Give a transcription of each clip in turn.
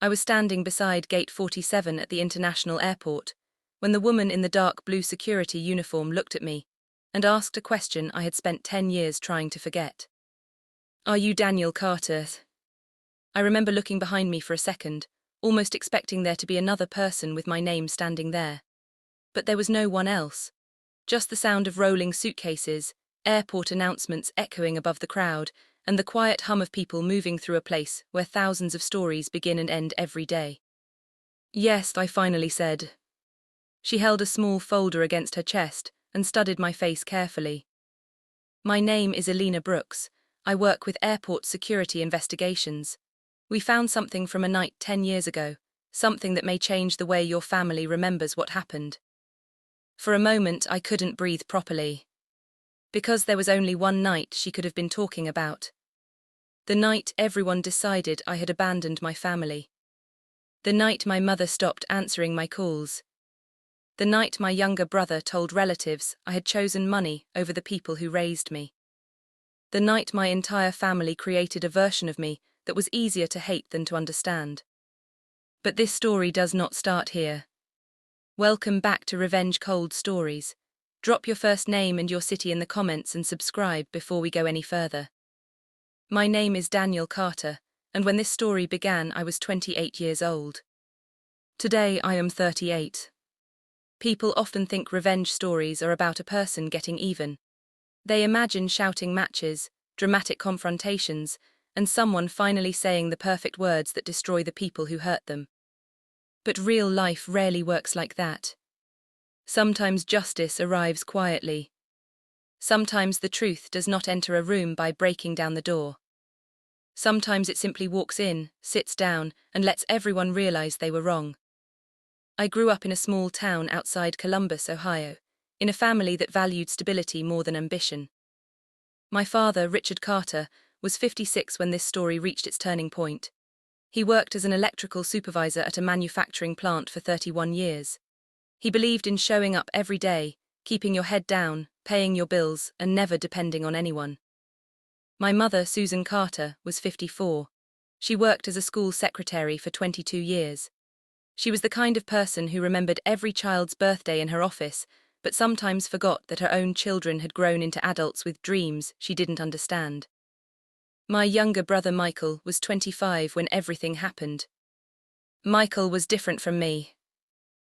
I was standing beside Gate 47 at the international airport when the woman in the dark blue security uniform looked at me and asked a question I had spent 10 years trying to forget. "Are you Daniel Carter?" I remember looking behind me for a second, almost expecting there to be another person with my name standing there. But there was no one else. Just the sound of rolling suitcases, airport announcements echoing above the crowd, and the quiet hum of people moving through a place where thousands of stories begin and end every day. "Yes," I finally said. She held a small folder against her chest and studied my face carefully. "My name is Elena Brooks. I work with airport security investigations. We found something from a night 10 years ago, something that may change the way your family remembers what happened." For a moment, I couldn't breathe properly. Because there was only one night she could have been talking about. The night everyone decided I had abandoned my family. The night my mother stopped answering my calls. The night my younger brother told relatives I had chosen money over the people who raised me. The night my entire family created a version of me that was easier to hate than to understand. But this story does not start here. Welcome back to Revenge Cold Stories. Drop your first name and your city in the comments and subscribe before we go any further. My name is Daniel Carter, and when this story began I was 28 years old. Today I am 38. People often think revenge stories are about a person getting even. They imagine shouting matches, dramatic confrontations, and someone finally saying the perfect words that destroy the people who hurt them. But real life rarely works like that. Sometimes justice arrives quietly. Sometimes the truth does not enter a room by breaking down the door. Sometimes it simply walks in, sits down, and lets everyone realize they were wrong. I grew up in a small town outside Columbus, Ohio, in a family that valued stability more than ambition. My father, Richard Carter, was 56 when this story reached its turning point. He worked as an electrical supervisor at a manufacturing plant for 31 years. He believed in showing up every day, keeping your head down, paying your bills, and never depending on anyone. My mother, Susan Carter, was 54. She worked as a school secretary for 22 years. She was the kind of person who remembered every child's birthday in her office, but sometimes forgot that her own children had grown into adults with dreams she didn't understand. My younger brother Michael was 25 when everything happened. Michael was different from me.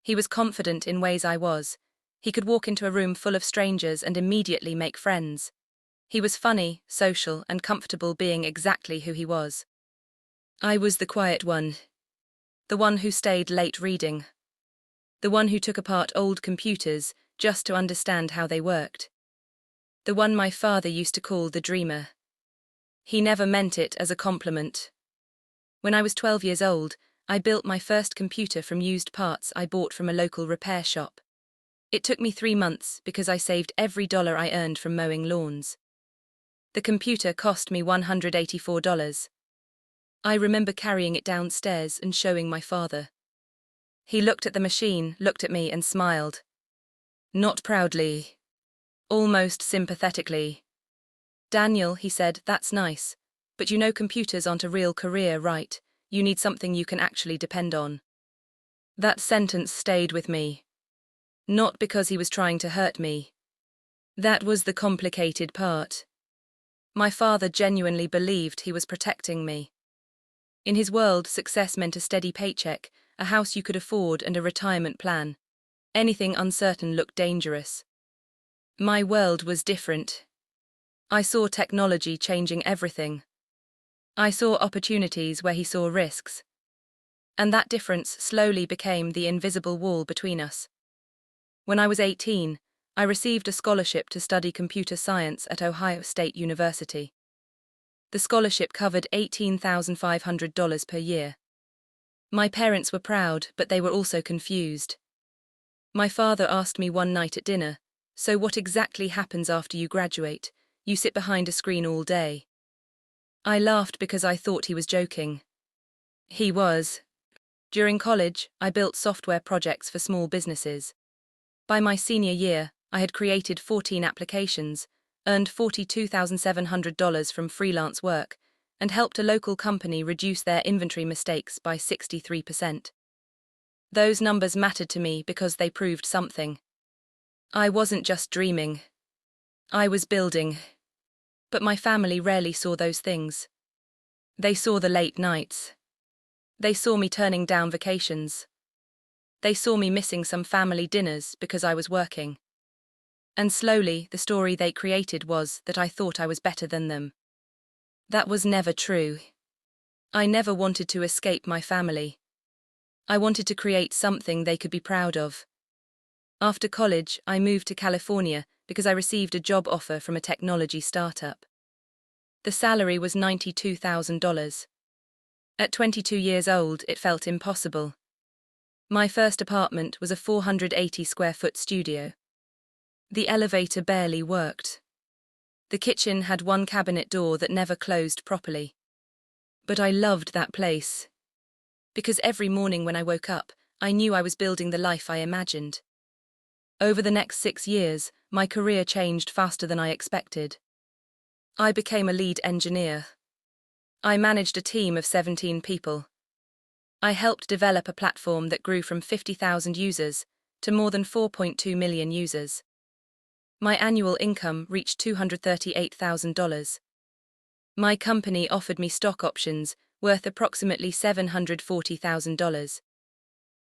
He was confident in ways I was. He could walk into a room full of strangers and immediately make friends. He was funny, social, and comfortable being exactly who he was. I was the quiet one. The one who stayed late reading. The one who took apart old computers just to understand how they worked. The one my father used to call the dreamer. He never meant it as a compliment. When I was 12 years old, I built my first computer from used parts I bought from a local repair shop. It took me 3 months because I saved every dollar I earned from mowing lawns. The computer cost me $184. I remember carrying it downstairs and showing my father. He looked at the machine, looked at me and smiled. Not proudly. Almost sympathetically. "Daniel," he said, "that's nice. But you know computers aren't a real career, right? You need something you can actually depend on." That sentence stayed with me. Not because he was trying to hurt me. That was the complicated part. My father genuinely believed he was protecting me. In his world, success meant a steady paycheck, a house you could afford, and a retirement plan. Anything uncertain looked dangerous. My world was different. I saw technology changing everything. I saw opportunities where he saw risks. And that difference slowly became the invisible wall between us. When I was 18, I received a scholarship to study computer science at Ohio State University. The scholarship covered $18,500 per year. My parents were proud, but they were also confused. My father asked me one night at dinner, "So what exactly happens after you graduate? You sit behind a screen all day." I laughed because I thought he was joking. He was. During college, I built software projects for small businesses. By my senior year, I had created 14 applications, earned $42,700 from freelance work, and helped a local company reduce their inventory mistakes by 63%. Those numbers mattered to me because they proved something. I wasn't just dreaming. I was building. But my family rarely saw those things. They saw the late nights. They saw me turning down vacations. They saw me missing some family dinners because I was working. And slowly, the story they created was that I thought I was better than them. That was never true. I never wanted to escape my family. I wanted to create something they could be proud of. After college, I moved to California because I received a job offer from a technology startup. The salary was $92,000. At 22 years old, it felt impossible. My first apartment was a 480 square foot studio. The elevator barely worked. The kitchen had one cabinet door that never closed properly. But I loved that place. Because every morning when I woke up, I knew I was building the life I imagined. Over the next 6 years, my career changed faster than I expected. I became a lead engineer. I managed a team of 17 people. I helped develop a platform that grew from 50,000 users to more than 4.2 million users. My annual income reached $238,000. My company offered me stock options worth approximately $740,000.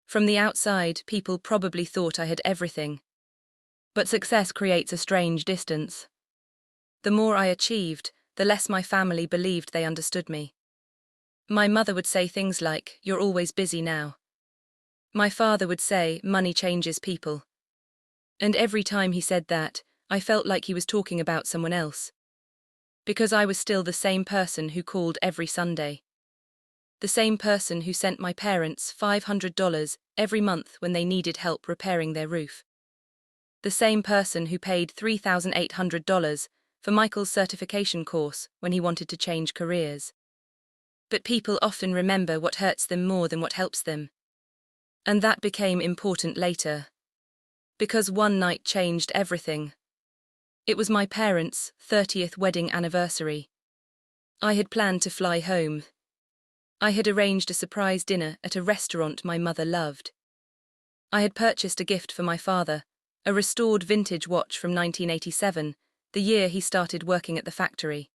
From the outside, people probably thought I had everything. But success creates a strange distance. The more I achieved, the less my family believed they understood me. My mother would say things like, "You're always busy now." My father would say, "Money changes people." And every time he said that, I felt like he was talking about someone else. Because I was still the same person who called every Sunday. The same person who sent my parents $500 every month when they needed help repairing their roof. The same person who paid $3,800 for Michael's certification course when he wanted to change careers. But people often remember what hurts them more than what helps them. And that became important later. Because one night changed everything. It was my parents' 30th wedding anniversary. I had planned to fly home. I had arranged a surprise dinner at a restaurant my mother loved. I had purchased a gift for my father, a restored vintage watch from 1987, the year he started working at the factory.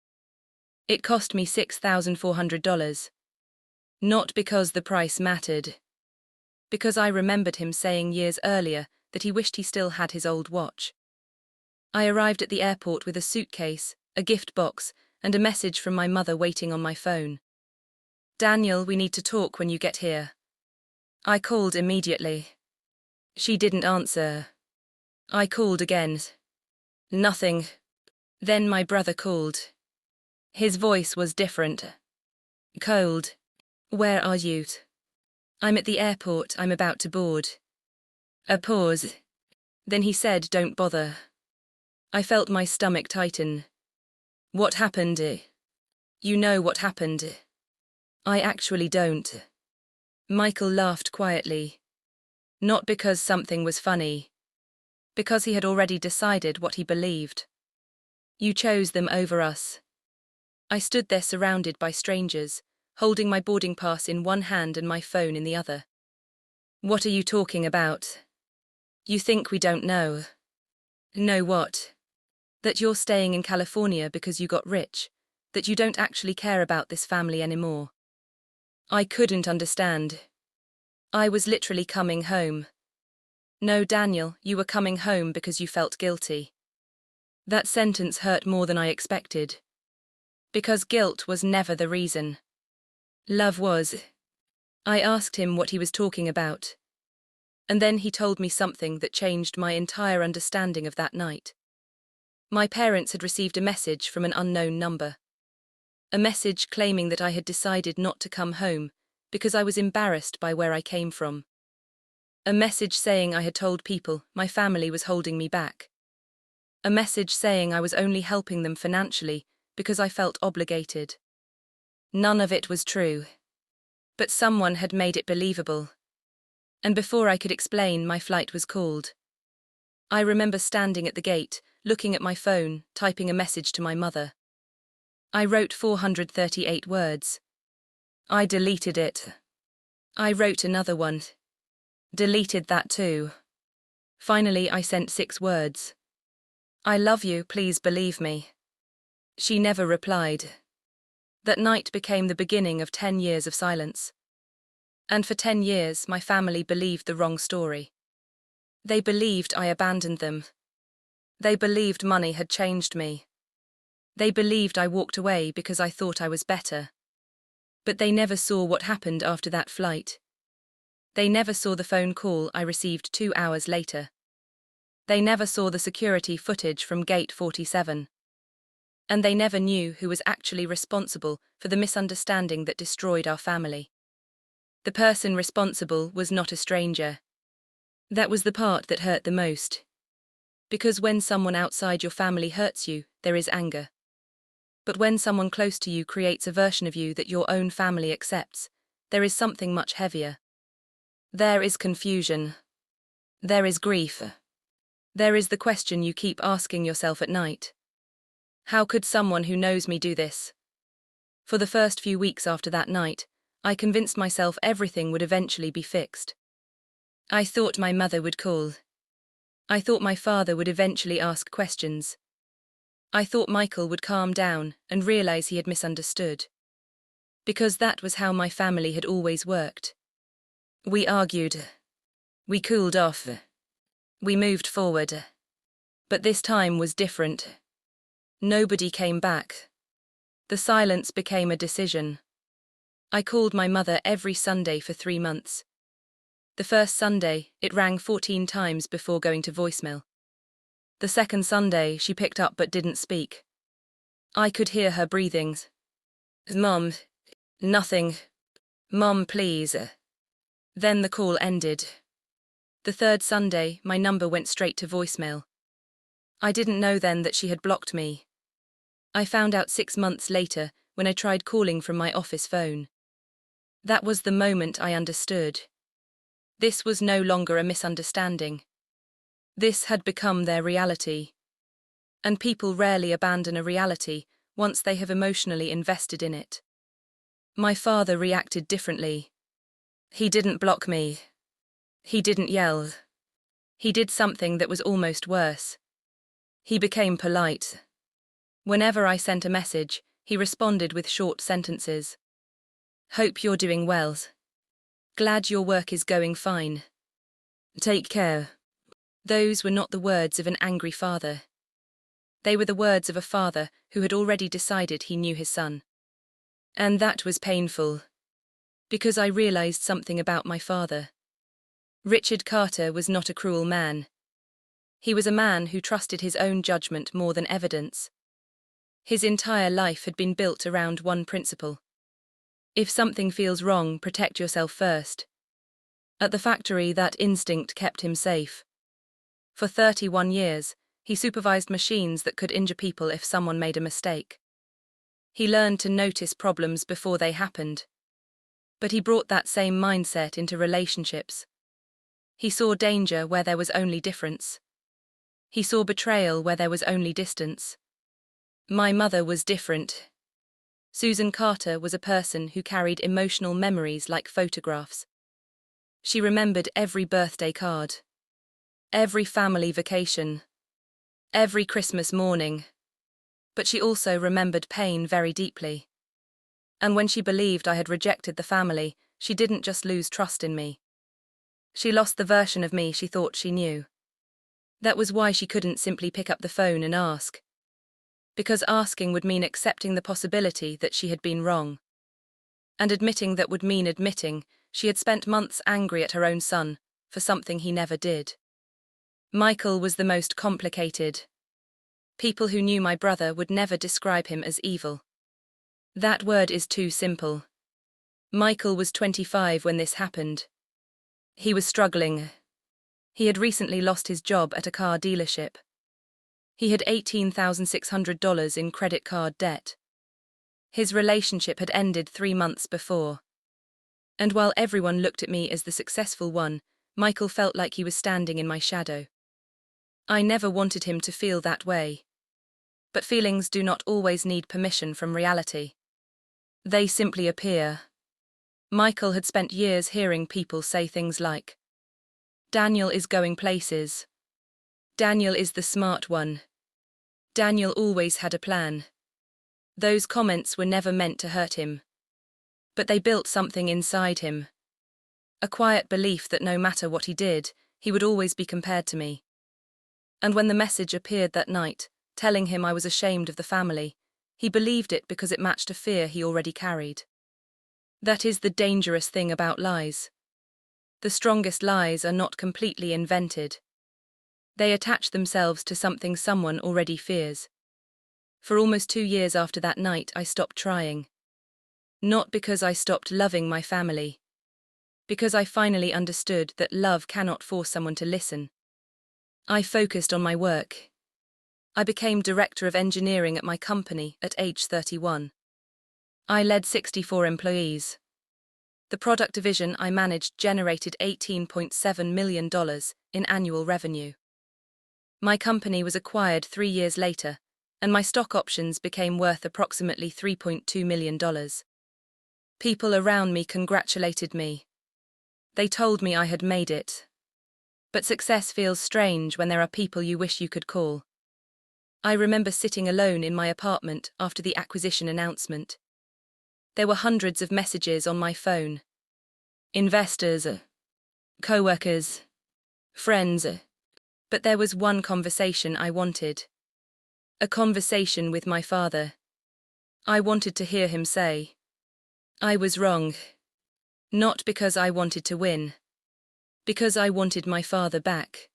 It cost me $6,400. Not because the price mattered. Because I remembered him saying years earlier that he wished he still had his old watch. I arrived at the airport with a suitcase, a gift box, and a message from my mother waiting on my phone. "Daniel, we need to talk when you get here." I called immediately. She didn't answer. I called again. Nothing. Then my brother called. His voice was different. Cold. "Where are you?" "I'm at the airport, I'm about to board." A pause. Then he said, "Don't bother." I felt my stomach tighten. "What happened?" "You know what happened." "I actually don't." Michael laughed quietly. Not because something was funny. Because he had already decided what he believed. "You chose them over us." I stood there surrounded by strangers, holding my boarding pass in one hand and my phone in the other. "What are you talking about? You think we don't know?" "Know what?" "That you're staying in California because you got rich, that you don't actually care about this family anymore." I couldn't understand. I was literally coming home. "No, Daniel, you were coming home because you felt guilty." That sentence hurt more than I expected. Because guilt was never the reason. Love was. I asked him what he was talking about. And then he told me something that changed my entire understanding of that night. My parents had received a message from an unknown number. A message claiming that I had decided not to come home because I was embarrassed by where I came from. A message saying I had told people my family was holding me back. A message saying I was only helping them financially because I felt obligated. None of it was true. But someone had made it believable. And before I could explain, my flight was called. I remember standing at the gate, looking at my phone, typing a message to my mother. I wrote 438 words. I deleted it. I wrote another one. Deleted that too. Finally, I sent 6 words. I love you, please believe me. She never replied. That night became the beginning of 10 years of silence. And for 10 years, my family believed the wrong story. They believed I abandoned them. They believed money had changed me. They believed I walked away because I thought I was better. But they never saw what happened after that flight. They never saw the phone call I received 2 hours later. They never saw the security footage from Gate 47. And they never knew who was actually responsible for the misunderstanding that destroyed our family. The person responsible was not a stranger. That was the part that hurt the most. Because when someone outside your family hurts you, there is anger. But when someone close to you creates a version of you that your own family accepts, there is something much heavier. There is confusion. There is grief. There is the question you keep asking yourself at night. How could someone who knows me do this? For the first few weeks after that night, I convinced myself everything would eventually be fixed. I thought my mother would call. I thought my father would eventually ask questions. I thought Michael would calm down and realize he had misunderstood. Because that was how my family had always worked. We argued. We cooled off. We moved forward. But this time was different. Nobody came back. The silence became a decision. I called my mother every Sunday for 3 months. The first Sunday, it rang 14 times before going to voicemail. The second Sunday, she picked up but didn't speak. I could hear her breathing. Mom, nothing. Mom, please. Then the call ended. The third Sunday, my number went straight to voicemail. I didn't know then that she had blocked me. I found out 6 months later when I tried calling from my office phone. That was the moment I understood. This was no longer a misunderstanding. This had become their reality. And people rarely abandon a reality once they have emotionally invested in it. My father reacted differently. He didn't block me. He didn't yell. He did something that was almost worse. He became polite. Whenever I sent a message, he responded with short sentences. Hope you're doing well. Glad your work is going fine. Take care. Those were not the words of an angry father. They were the words of a father who had already decided he knew his son. And that was painful. Because I realized something about my father. Richard Carter was not a cruel man. He was a man who trusted his own judgment more than evidence. His entire life had been built around one principle. If something feels wrong, protect yourself first. At the factory, that instinct kept him safe. For 31 years, he supervised machines that could injure people if someone made a mistake. He learned to notice problems before they happened. But he brought that same mindset into relationships. He saw danger where there was only difference. He saw betrayal where there was only distance. My mother was different. Susan Carter was a person who carried emotional memories like photographs. She remembered every birthday card, every family vacation, every Christmas morning. But she also remembered pain very deeply. And when she believed I had rejected the family, she didn't just lose trust in me. She lost the version of me she thought she knew. That was why she couldn't simply pick up the phone and ask. Because asking would mean accepting the possibility that she had been wrong. And admitting that would mean admitting she had spent months angry at her own son for something he never did. Michael was the most complicated. People who knew my brother would never describe him as evil. That word is too simple. Michael was 25 when this happened. He was struggling. He had recently lost his job at a car dealership. He had $18,600 in credit card debt. His relationship had ended 3 months before. And while everyone looked at me as the successful one, Michael felt like he was standing in my shadow. I never wanted him to feel that way. But feelings do not always need permission from reality. They simply appear. Michael had spent years hearing people say things like, "Daniel is going places. Daniel is the smart one. Daniel always had a plan." Those comments were never meant to hurt him. But they built something inside him. A quiet belief that no matter what he did, he would always be compared to me. And when the message appeared that night, telling him I was ashamed of the family, he believed it because it matched a fear he already carried. That is the dangerous thing about lies. The strongest lies are not completely invented. They attach themselves to something someone already fears. For almost 2 years after that night, I stopped trying. Not because I stopped loving my family. Because I finally understood that love cannot force someone to listen. I focused on my work. I became director of engineering at my company at age 31. I led 64 employees. The product division I managed generated $18.7 million in annual revenue. My company was acquired 3 years later, and my stock options became worth approximately $3.2 million. People around me congratulated me. They told me I had made it. But success feels strange when there are people you wish you could call. I remember sitting alone in my apartment after the acquisition announcement. There were hundreds of messages on my phone. Investors, co-workers, friends. But there was one conversation I wanted. A conversation with my father. I wanted to hear him say, "I was wrong." Not because I wanted to win. Because I wanted my father back.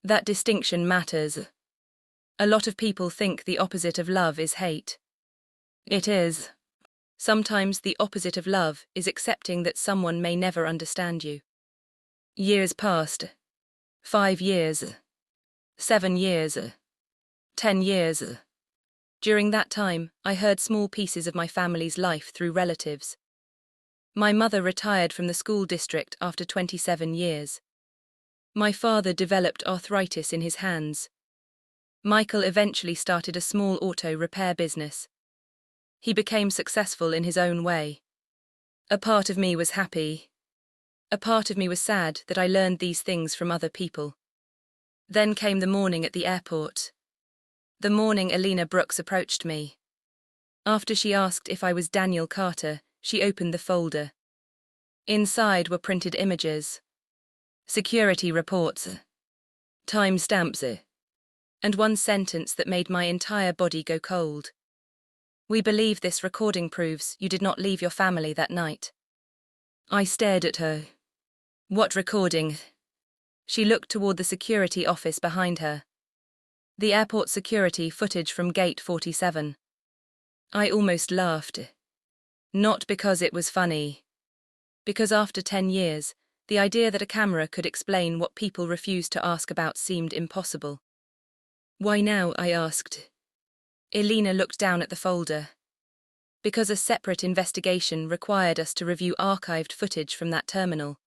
That distinction matters. A lot of people think the opposite of love is hate. It is. Sometimes the opposite of love is accepting that someone may never understand you. Years passed. 5 years. 7 years. 10 years. During that time, I heard small pieces of my family's life through relatives. My mother retired from the school district after 27 years. My father developed arthritis in his hands. Michael eventually started a small auto repair business. He became successful in his own way. A part of me was happy. A part of me was sad that I learned these things from other people. Then came the morning at the airport. The morning Elena Brooks approached me. After she asked if I was Daniel Carter, she opened the folder. Inside were printed images, security reports, timestamps, and one sentence that made my entire body go cold. "We believe this recording proves you did not leave your family that night." I stared at her. "What recording?" She looked toward the security office behind her. The airport security footage from Gate 47. I almost laughed. Not because it was funny. Because after 10 years, the idea that a camera could explain what people refused to ask about seemed impossible. "Why now?" I asked. Elena looked down at the folder. Because a separate investigation required us to review archived footage from that terminal.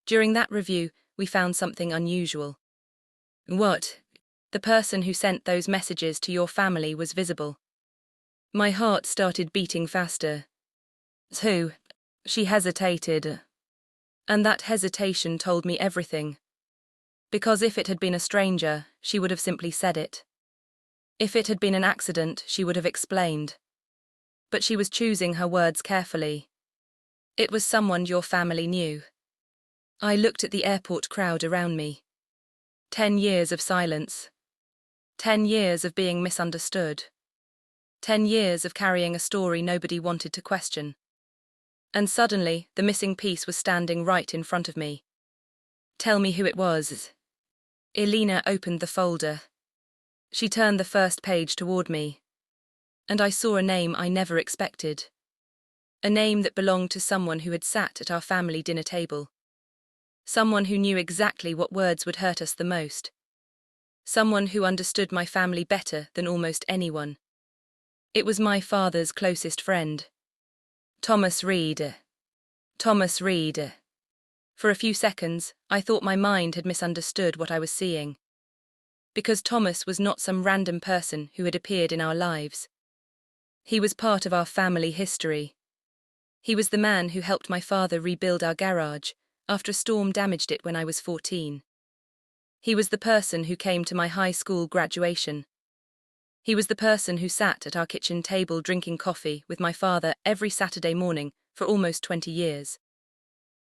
During that review, we found something unusual. "What?" "The person who sent those messages to your family was visible." My heart started beating faster. "Who?" She hesitated. And that hesitation told me everything. Because if it had been a stranger, she would have simply said it. If it had been an accident, she would have explained. But she was choosing her words carefully. It was someone your family knew. I looked at the airport crowd around me. 10 years of silence. 10 years of being misunderstood. 10 years of carrying a story nobody wanted to question. And suddenly, the missing piece was standing right in front of me. "Tell me who it was." Elena opened the folder. She turned the first page toward me. And I saw a name I never expected. A name that belonged to someone who had sat at our family dinner table. Someone who knew exactly what words would hurt us the most. Someone who understood my family better than almost anyone. It was my father's closest friend. Thomas Reed. Thomas Reed. For a few seconds, I thought my mind had misunderstood what I was seeing. Because Thomas was not some random person who had appeared in our lives. He was part of our family history. He was the man who helped my father rebuild our garage after a storm damaged it when I was 14. He was the person who came to my high school graduation. He was the person who sat at our kitchen table drinking coffee with my father every Saturday morning for almost 20 years.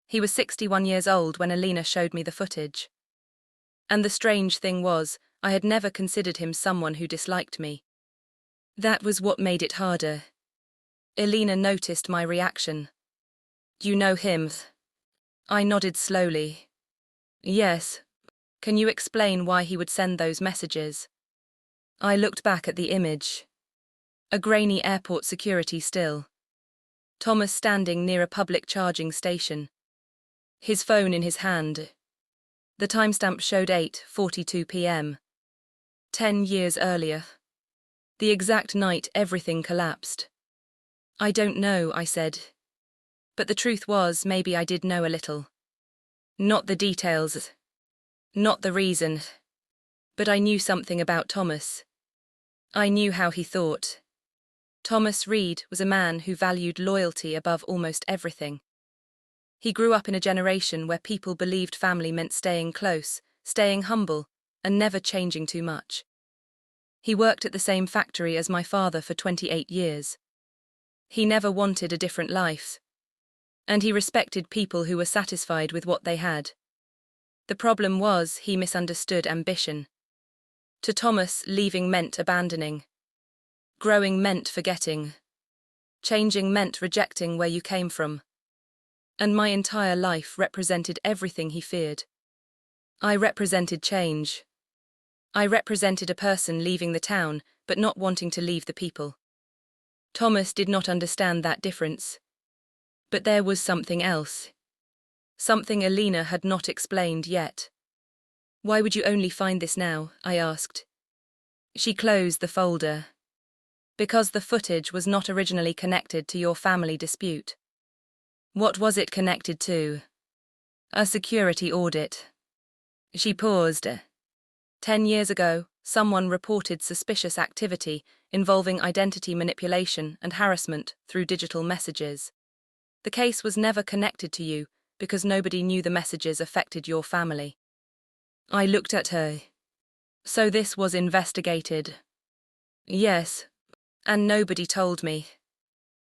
He was 61 years old when Alina showed me the footage. And the strange thing was, I had never considered him someone who disliked me. That was what made it harder. Alina noticed my reaction. "You know him?" I nodded slowly. "Yes. Can you explain why he would send those messages?" I looked back at the image. A grainy airport security still. Thomas standing near a public charging station. His phone in his hand. The timestamp showed 8:42 p.m. 10 years earlier. The exact night everything collapsed. "I don't know," I said. But the truth was, maybe I did know a little. Not the details. Not the reason. But I knew something about Thomas. I knew how he thought. Thomas Reed was a man who valued loyalty above almost everything. He grew up in a generation where people believed family meant staying close, staying humble, and never changing too much. He worked at the same factory as my father for 28 years. He never wanted a different life. And he respected people who were satisfied with what they had. The problem was, he misunderstood ambition. To Thomas, leaving meant abandoning. Growing meant forgetting. Changing meant rejecting where you came from. And my entire life represented everything he feared. I represented change. I represented a person leaving the town, but not wanting to leave the people. Thomas did not understand that difference. But there was something else. Something Alina had not explained yet. "Why would you only find this now?" I asked. She closed the folder. "Because the footage was not originally connected to your family dispute." "What was it connected to?" "A security audit." She paused. 10 years ago, someone reported suspicious activity involving identity manipulation and harassment through digital messages. The case was never connected to you because nobody knew the messages affected your family. I looked at her. "So this was investigated?" "Yes, and nobody told me.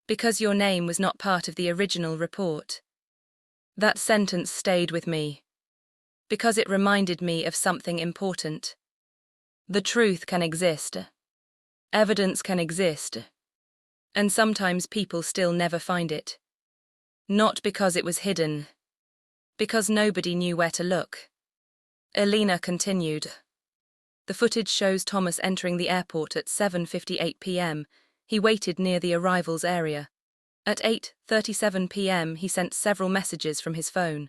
Because your name was not part of the original report." That sentence stayed with me. Because it reminded me of something important. The truth can exist. Evidence can exist. And sometimes people still never find it. Not because it was hidden. Because nobody knew where to look. Alina continued. "The footage shows Thomas entering the airport at 7:58 p.m. He waited near the arrivals area. At 8:37 p.m. he sent several messages from his phone.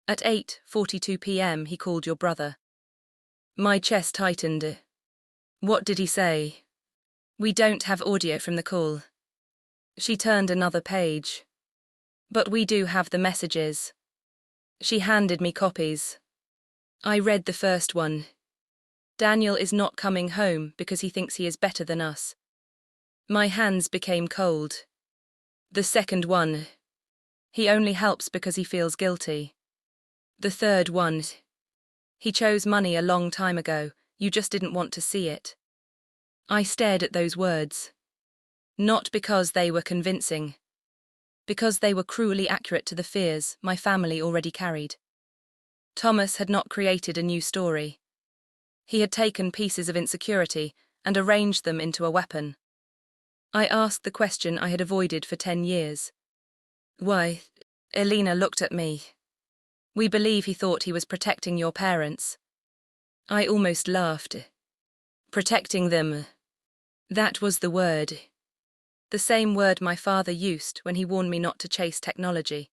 At 8:42 p.m. he called your brother." My chest tightened. "What did he say?" "We don't have audio from the call." She turned another page. "But we do have the messages." She handed me copies. I read the first one. "Daniel is not coming home because he thinks he is better than us." My hands became cold. The second one. "He only helps because he feels guilty." The third one. "He chose money a long time ago, you just didn't want to see it." I stared at those words. Not because they were convincing. Because they were cruelly accurate to the fears my family already carried. Thomas had not created a new story. He had taken pieces of insecurity and arranged them into a weapon. I asked the question I had avoided for 10 years. "Why?" Alina looked at me. "We believe he thought he was protecting your parents." I almost laughed. Protecting them. That was the word. The same word my father used when he warned me not to chase technology.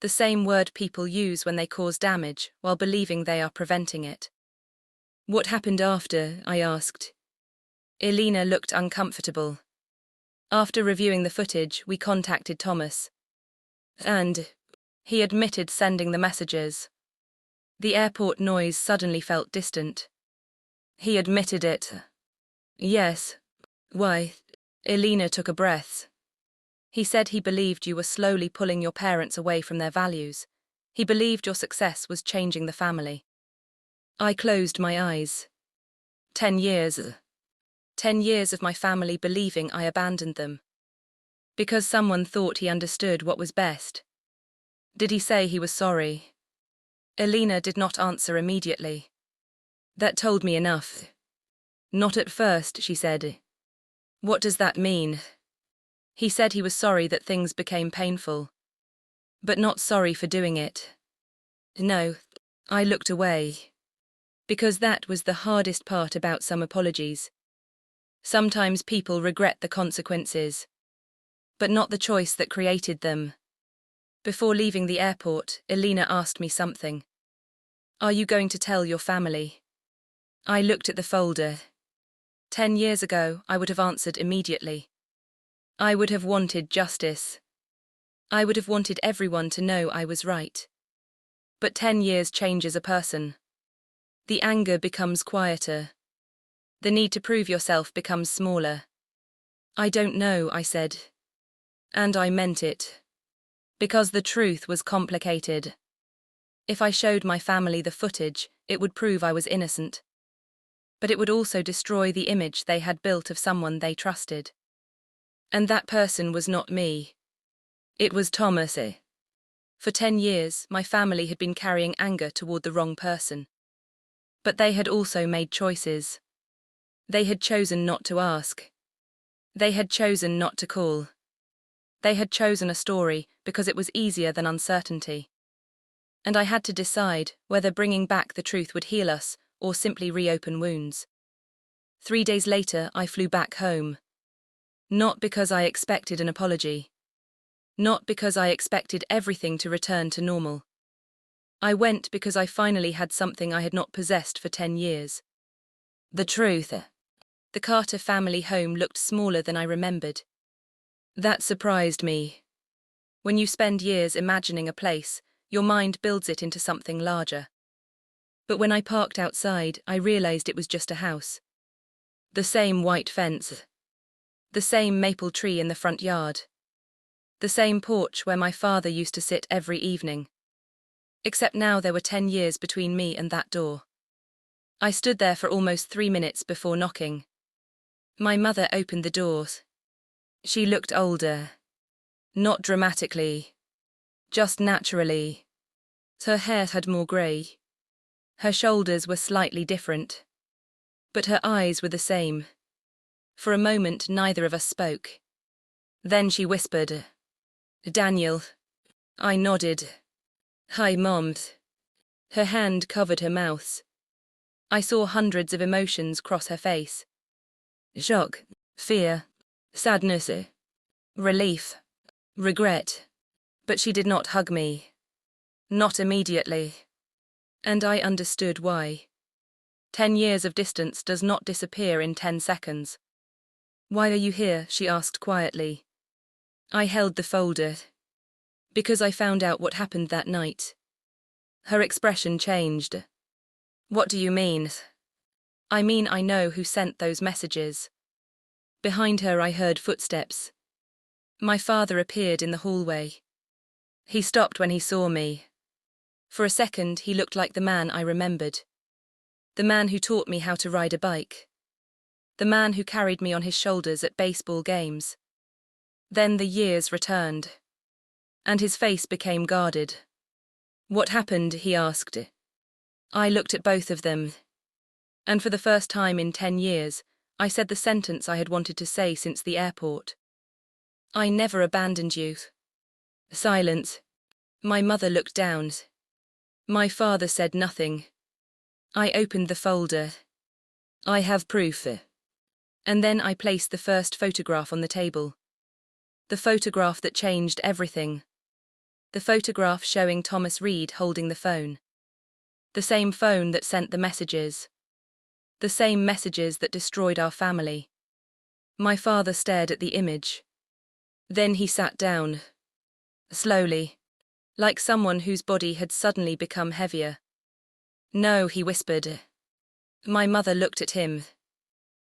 The same word people use when they cause damage while believing they are preventing it. "What happened after?" I asked. Alina looked uncomfortable. "After reviewing the footage, we contacted Thomas. And he admitted sending the messages." The airport noise suddenly felt distant. He admitted it. Yes. Why? Elena took a breath. He said he believed you were slowly pulling your parents away from their values. He believed your success was changing the family. I closed my eyes. 10 years. 10 years of my family believing I abandoned them. Because someone thought he understood what was best. Did he say he was sorry? Elena did not answer immediately. That told me enough. Not at first, she said. What does that mean? He said he was sorry that things became painful. But not sorry for doing it. No, I looked away. Because that was the hardest part about some apologies. Sometimes people regret the consequences. But not the choice that created them. Before leaving the airport, Elena asked me something. Are you going to tell your family? I looked at the folder. 10 years ago, I would have answered immediately. I would have wanted justice. I would have wanted everyone to know I was right. But 10 years changes a person. The anger becomes quieter. The need to prove yourself becomes smaller. I don't know, I said. And I meant it. Because the truth was complicated. If I showed my family the footage, it would prove I was innocent. But it would also destroy the image they had built of someone they trusted. And that person was not me. It was Thomas. For 10 years, my family had been carrying anger toward the wrong person. But they had also made choices. They had chosen not to ask. They had chosen not to call. They had chosen a story because it was easier than uncertainty. And I had to decide whether bringing back the truth would heal us or simply reopen wounds. 3 days later, I flew back home. Not because I expected an apology. Not because I expected everything to return to normal. I went because I finally had something I had not possessed for 10 years. The truth. The Carter family home looked smaller than I remembered. That surprised me. When you spend years imagining a place, your mind builds it into something larger. But when I parked outside, I realized it was just a house. The same white fence. The same maple tree in the front yard. The same porch where my father used to sit every evening. Except now there were 10 years between me and that door. I stood there for almost 3 minutes before knocking. My mother opened the door. She looked older. Not dramatically. Just naturally. Her hair had more grey. Her shoulders were slightly different. But her eyes were the same. For a moment, neither of us spoke. Then she whispered, "Daniel." I nodded. "Hi, Mom." Her hand covered her mouth. I saw hundreds of emotions cross her face. Shock, fear, sadness, relief, regret. But she did not hug me. Not immediately. And I understood why. 10 years of distance does not disappear in 10 seconds. "Why are you here?" she asked quietly. I held the folder. Because I found out what happened that night. Her expression changed. "What do you mean?" "I mean I know who sent those messages." Behind her I heard footsteps. My father appeared in the hallway. He stopped when he saw me. For a second he looked like the man I remembered. The man who taught me how to ride a bike. The man who carried me on his shoulders at baseball games. Then the years returned. And his face became guarded. "What happened?" he asked. I looked at both of them. And for the first time in 10 years, I said the sentence I had wanted to say since the airport. "I never abandoned you." Silence. My mother looked down. My father said nothing. I opened the folder. "I have proof." And then I placed the first photograph on the table. The photograph that changed everything. The photograph showing Thomas Reed holding the phone. The same phone that sent the messages. The same messages that destroyed our family. My father stared at the image. Then he sat down. Slowly. Like someone whose body had suddenly become heavier. "No," he whispered. My mother looked at him.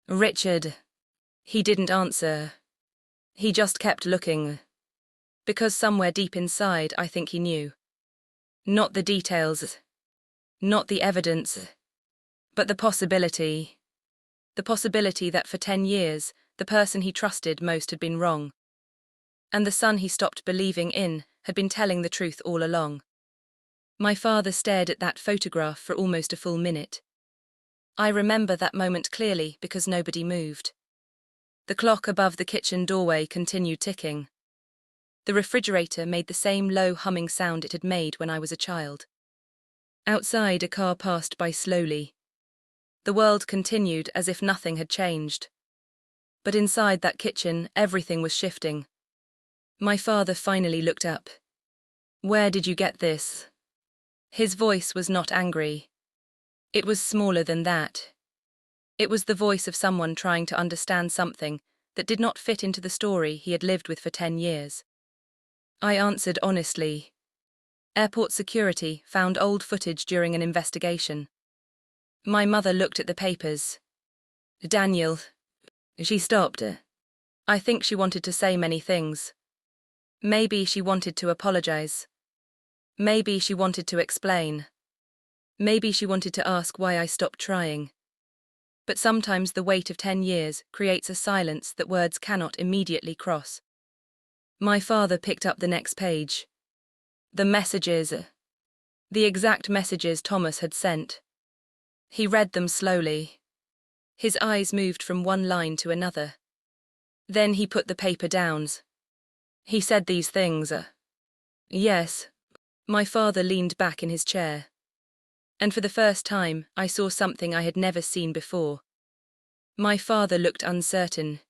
Richard. He didn't answer. He just kept looking. Because somewhere deep inside, I think he knew. Not the details. Not the evidence. But the possibility. The possibility that for 10 years, the person he trusted most had been wrong. And the son he stopped believing in had been telling the truth all along. My father stared at that photograph for almost a full minute. I remember that moment clearly because nobody moved. The clock above the kitchen doorway continued ticking. The refrigerator made the same low humming sound it had made when I was a child. Outside, a car passed by slowly. The world continued as if nothing had changed. But inside that kitchen, everything was shifting. My father finally looked up. "Where did you get this?" His voice was not angry. It was smaller than that. It was the voice of someone trying to understand something that did not fit into the story he had lived with for 10 years. I answered honestly. Airport security found old footage during an investigation. My mother looked at the papers. "Daniel." She stopped. I think she wanted to say many things. Maybe she wanted to apologize. Maybe she wanted to explain. Maybe she wanted to ask why I stopped trying. But sometimes the weight of 10 years creates a silence that words cannot immediately cross. My father picked up the next page. The messages. The exact messages Thomas had sent. He read them slowly. His eyes moved from one line to another. Then he put the paper down. He said these things. Yes. My father leaned back in his chair. And for the first time, I saw something I had never seen before. My father looked uncertain.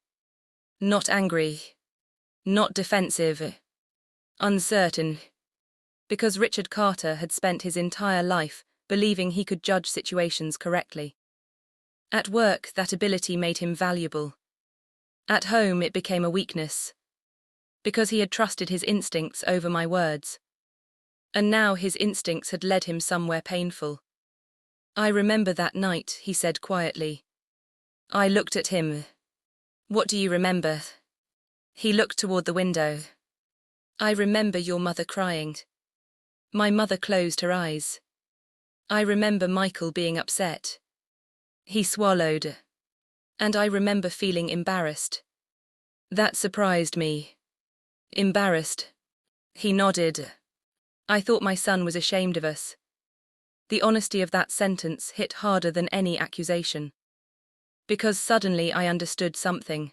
Not angry. Not defensive. Uncertain. Because Richard Carter had spent his entire life believing he could judge situations correctly. At work, that ability made him valuable. At home, it became a weakness. Because he had trusted his instincts over my words. And now his instincts had led him somewhere painful. "I remember that night," he said quietly. I looked at him. "What do you remember?" He looked toward the window. "I remember your mother crying." My mother closed her eyes. "I remember Michael being upset." He swallowed. "And I remember feeling embarrassed." That surprised me. "Embarrassed?" He nodded. "I thought my son was ashamed of us." The honesty of that sentence hit harder than any accusation. Because suddenly I understood something.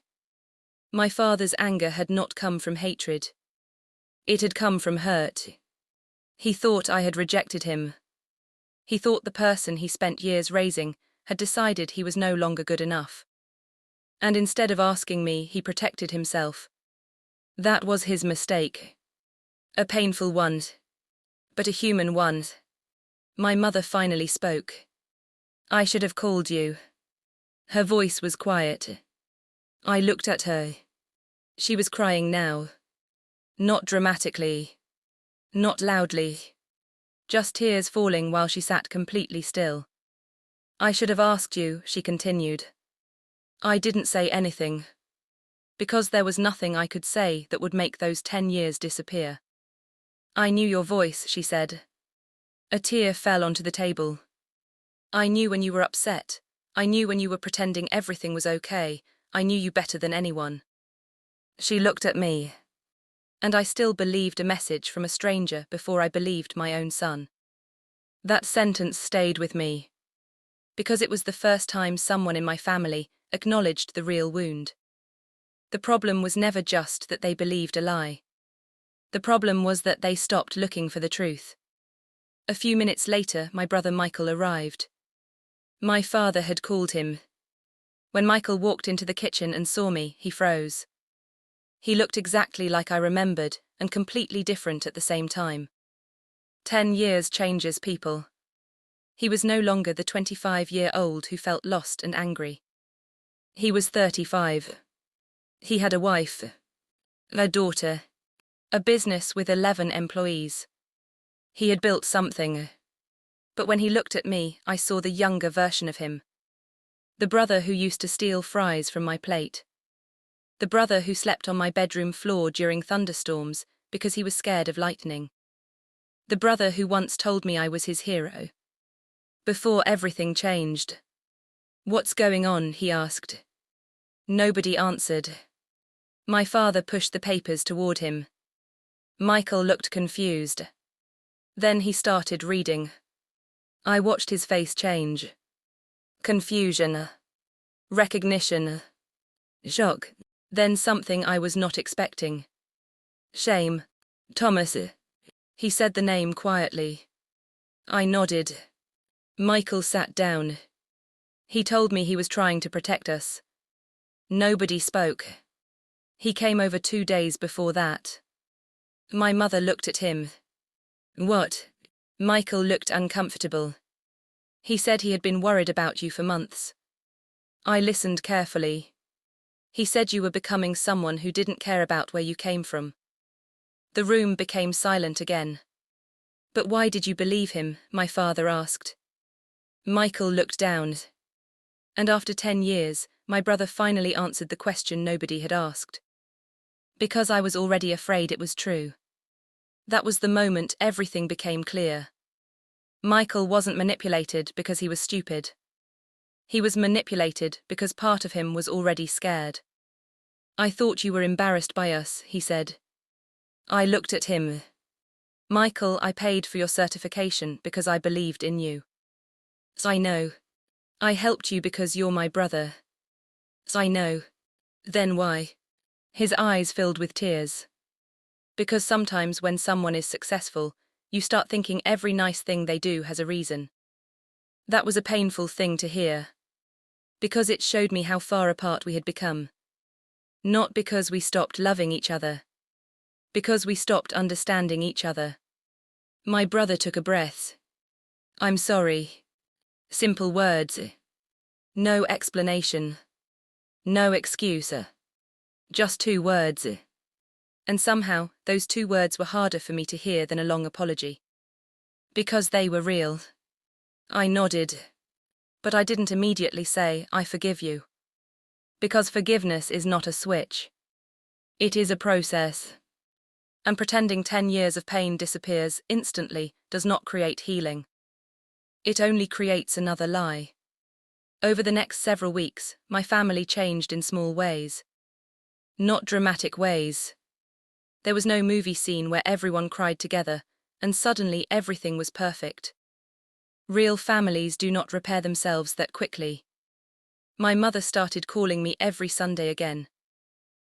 My father's anger had not come from hatred. It had come from hurt. He thought I had rejected him. He thought the person he spent years raising had decided he was no longer good enough. And instead of asking me, he protected himself. That was his mistake. A painful one. But a human one. My mother finally spoke. "I should have called you." Her voice was quiet. I looked at her. She was crying now. Not dramatically. Not loudly. Just tears falling while she sat completely still. "I should have asked you," she continued. I didn't say anything. Because there was nothing I could say that would make those 10 years disappear. "I knew your voice," she said. A tear fell onto the table. "I knew when you were upset. I knew when you were pretending everything was okay. I knew you better than anyone." She looked at me. And I still believed a message from a stranger before I believed my own son. That sentence stayed with me. Because it was the first time someone in my family acknowledged the real wound. The problem was never just that they believed a lie. The problem was that they stopped looking for the truth. A few minutes later, my brother Michael arrived. My father had called him. When Michael walked into the kitchen and saw me, he froze. He looked exactly like I remembered, and completely different at the same time. 10 years changes people. He was no longer the 25-year-old who felt lost and angry. He was 35. He had a wife, a daughter, a business with 11 employees. He had built something. But when he looked at me, I saw the younger version of him, The brother who used to steal fries from my plate. The brother who slept on my bedroom floor during thunderstorms because he was scared of lightning. The brother who once told me I was his hero. Before everything changed. "What's going on?" he asked. Nobody answered. My father pushed the papers toward him. Michael looked confused. Then he started reading. I watched his face change. Confusion. Recognition. Shock. Then something I was not expecting. Shame. Thomas. He said the name quietly. I nodded. Michael sat down. He told me he was trying to protect us. Nobody spoke. He came over 2 days before that. My mother looked at him. What? Michael looked uncomfortable. He said he had been worried about you for months. I listened carefully. He said you were becoming someone who didn't care about where you came from. The room became silent again. But why did you believe him? My father asked. Michael looked down. And after 10 years, my brother finally answered the question nobody had asked. Because I was already afraid it was true. That was the moment everything became clear. Michael wasn't manipulated because he was stupid. He was manipulated because part of him was already scared. I thought you were embarrassed by us, he said. I looked at him. Michael, I paid for your certification because I believed in you. I know. I helped you because you're my brother. I know. Then why? His eyes filled with tears. Because sometimes when someone is successful, you start thinking every nice thing they do has a reason. That was a painful thing to hear. Because it showed me how far apart we had become. Not because we stopped loving each other. Because we stopped understanding each other. My brother took a breath. I'm sorry. Simple words. No explanation. No excuse. Just 2 words. And somehow, those 2 words were harder for me to hear than a long apology. Because they were real. I nodded. But I didn't immediately say, I forgive you. Because forgiveness is not a switch. It is a process. And pretending 10 years of pain disappears instantly does not create healing. It only creates another lie. Over the next several weeks, my family changed in small ways. Not dramatic ways. There was no movie scene where everyone cried together, and suddenly everything was perfect. Real families do not repair themselves that quickly. My mother started calling me every Sunday again.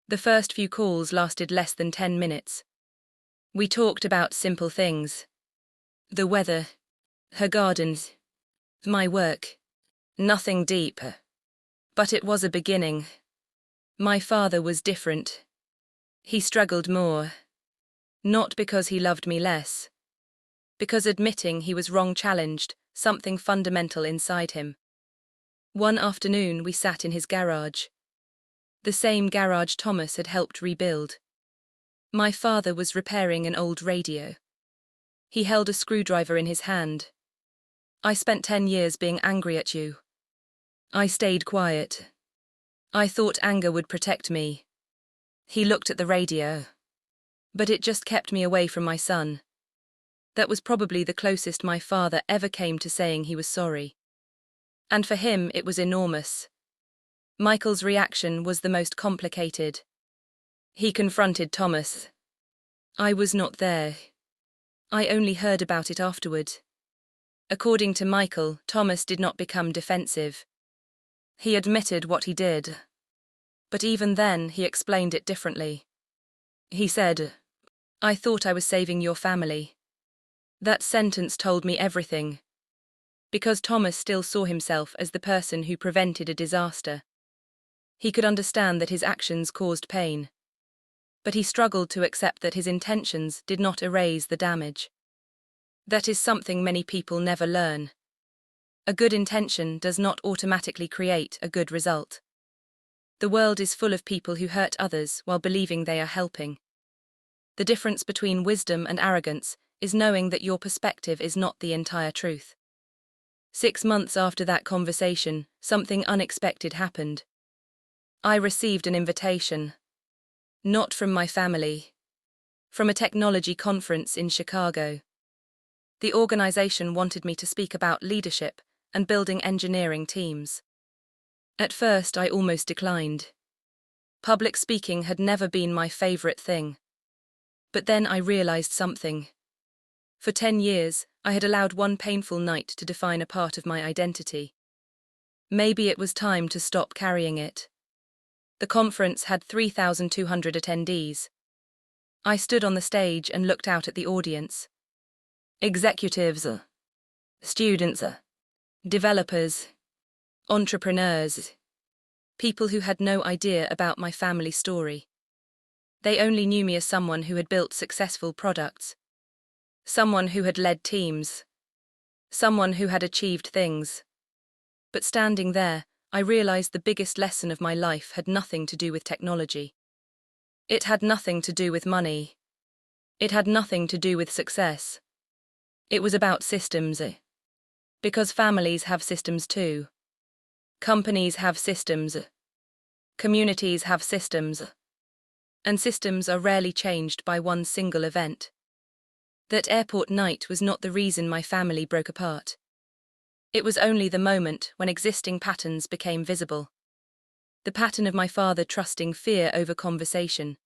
The first few calls lasted less than 10 minutes. We talked about simple things. The weather, her gardens, my work. Nothing deep. But it was a beginning. My father was different. He struggled more. Not because he loved me less. Because admitting he was wrong challenged something fundamental inside him. One afternoon we sat in his garage. The same garage Thomas had helped rebuild. My father was repairing an old radio. He held a screwdriver in his hand. I spent 10 years being angry at you. I stayed quiet. I thought anger would protect me. He looked at the radio. But it just kept me away from my son. That was probably the closest my father ever came to saying he was sorry. And for him it was enormous. Michael's reaction was the most complicated. He confronted Thomas. I was not there. I only heard about it afterward. According to Michael, Thomas did not become defensive. He admitted what he did. But even then, he explained it differently. He said, I thought I was saving your family. That sentence told me everything. Because Thomas still saw himself as the person who prevented a disaster. He could understand that his actions caused pain. But he struggled to accept that his intentions did not erase the damage. That is something many people never learn. A good intention does not automatically create a good result. The world is full of people who hurt others while believing they are helping. The difference between wisdom and arrogance is knowing that your perspective is not the entire truth. 6 months after that conversation, something unexpected happened. I received an invitation. Not from my family. From a technology conference in Chicago. The organization wanted me to speak about leadership and building engineering teams. At first, I almost declined. Public speaking had never been my favorite thing. But then I realized something. For 10 years, I had allowed one painful night to define a part of my identity. Maybe it was time to stop carrying it. The conference had 3,200 attendees. I stood on the stage and looked out at the audience. Executives, students, developers, entrepreneurs, people who had no idea about my family story. They only knew me as someone who had built successful products, someone who had led teams, someone who had achieved things. But standing there, I realized the biggest lesson of my life had nothing to do with technology. It had nothing to do with money. It had nothing to do with success. It was about systems. Because families have systems too. Companies have systems. Communities have systems. And systems are rarely changed by one single event. That airport night was not the reason my family broke apart. It was only the moment when existing patterns became visible. The pattern of my father trusting fear over conversation.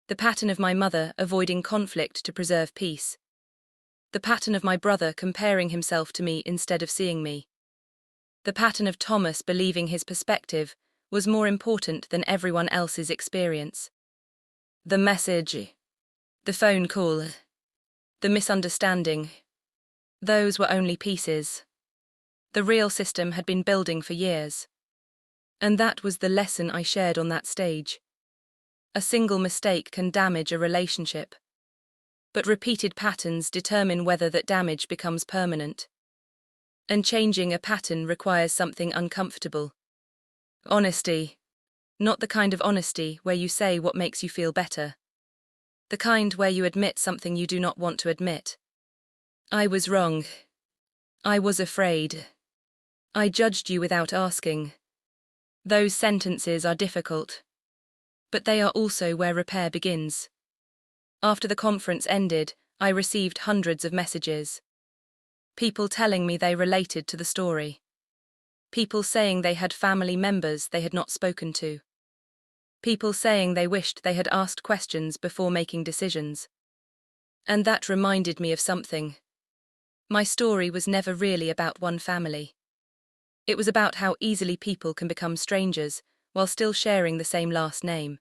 The pattern of my mother avoiding conflict to preserve peace. The pattern of my brother comparing himself to me instead of seeing me. The pattern of Thomas believing his perspective was more important than everyone else's experience. The message, the phone call, the misunderstanding, those were only pieces. The real system had been building for years. And that was the lesson I shared on that stage. A single mistake can damage a relationship. But repeated patterns determine whether that damage becomes permanent. And changing a pattern requires something uncomfortable. Honesty. Not the kind of honesty where you say what makes you feel better. The kind where you admit something you do not want to admit. I was wrong. I was afraid. I judged you without asking. Those sentences are difficult. But they are also where repair begins. After the conference ended, I received hundreds of messages. People telling me they related to the story. People saying they had family members they had not spoken to. People saying they wished they had asked questions before making decisions. And that reminded me of something. My story was never really about one family. It was about how easily people can become strangers while still sharing the same last name.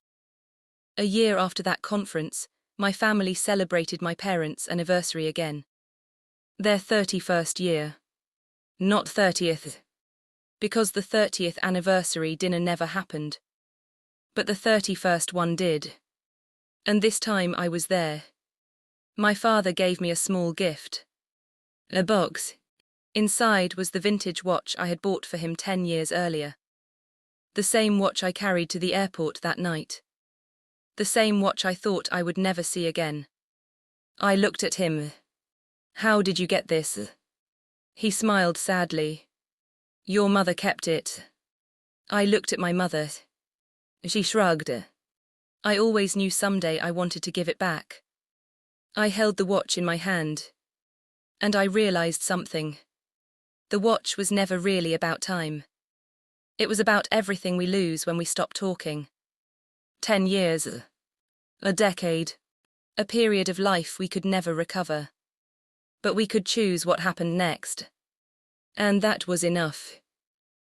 A year after that conference, my family celebrated my parents' anniversary again. Their 31st year. Not 30th. Because the 30th anniversary dinner never happened. But the 31st one did. And this time I was there. My father gave me a small gift. A box. Inside was the vintage watch I had bought for him 10 years earlier. The same watch I carried to the airport that night. The same watch I thought I would never see again. I looked at him. How did you get this? He smiled sadly. Your mother kept it. I looked at my mother. She shrugged. I always knew someday I wanted to give it back. I held the watch in my hand. And I realized something. The watch was never really about time. It was about everything we lose when we stop talking. 10 years. A decade. A period of life we could never recover. But we could choose what happened next. And that was enough.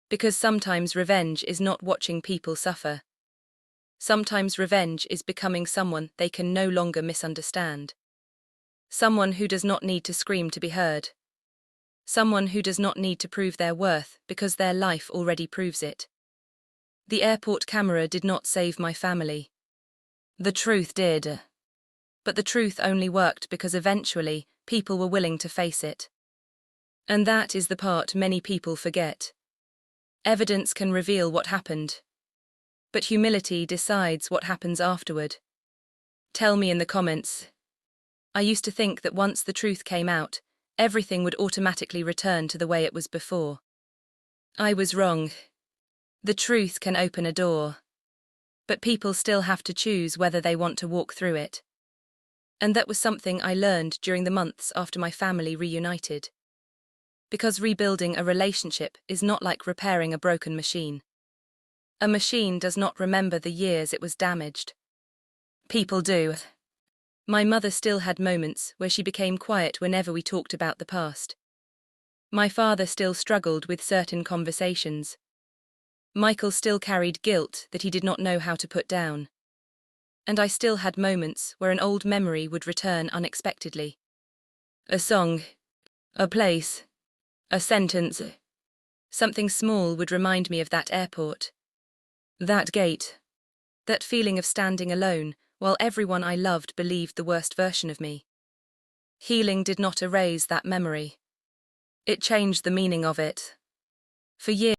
Because sometimes revenge is not watching people suffer. Sometimes revenge is becoming someone they can no longer misunderstand. Someone who does not need to scream to be heard. Someone who does not need to prove their worth because their life already proves it. The airport camera did not save my family. The truth did. But the truth only worked because eventually people were willing to face it. And that is the part many people forget. Evidence can reveal what happened. But humility decides what happens afterward. Tell me in the comments. I used to think that once the truth came out, everything would automatically return to the way it was before. I was wrong. The truth can open a door, but people still have to choose whether they want to walk through it. And that was something I learned during the months after my family reunited. Because rebuilding a relationship is not like repairing a broken machine. A machine does not remember the years it was damaged. People do. My mother still had moments where she became quiet whenever we talked about the past. My father still struggled with certain conversations. Michael still carried guilt that he did not know how to put down. And I still had moments where an old memory would return unexpectedly. A song, a place, a sentence. Something small would remind me of that airport. That gate. That feeling of standing alone while everyone I loved believed the worst version of me. Healing did not erase that memory. It changed the meaning of it. For years,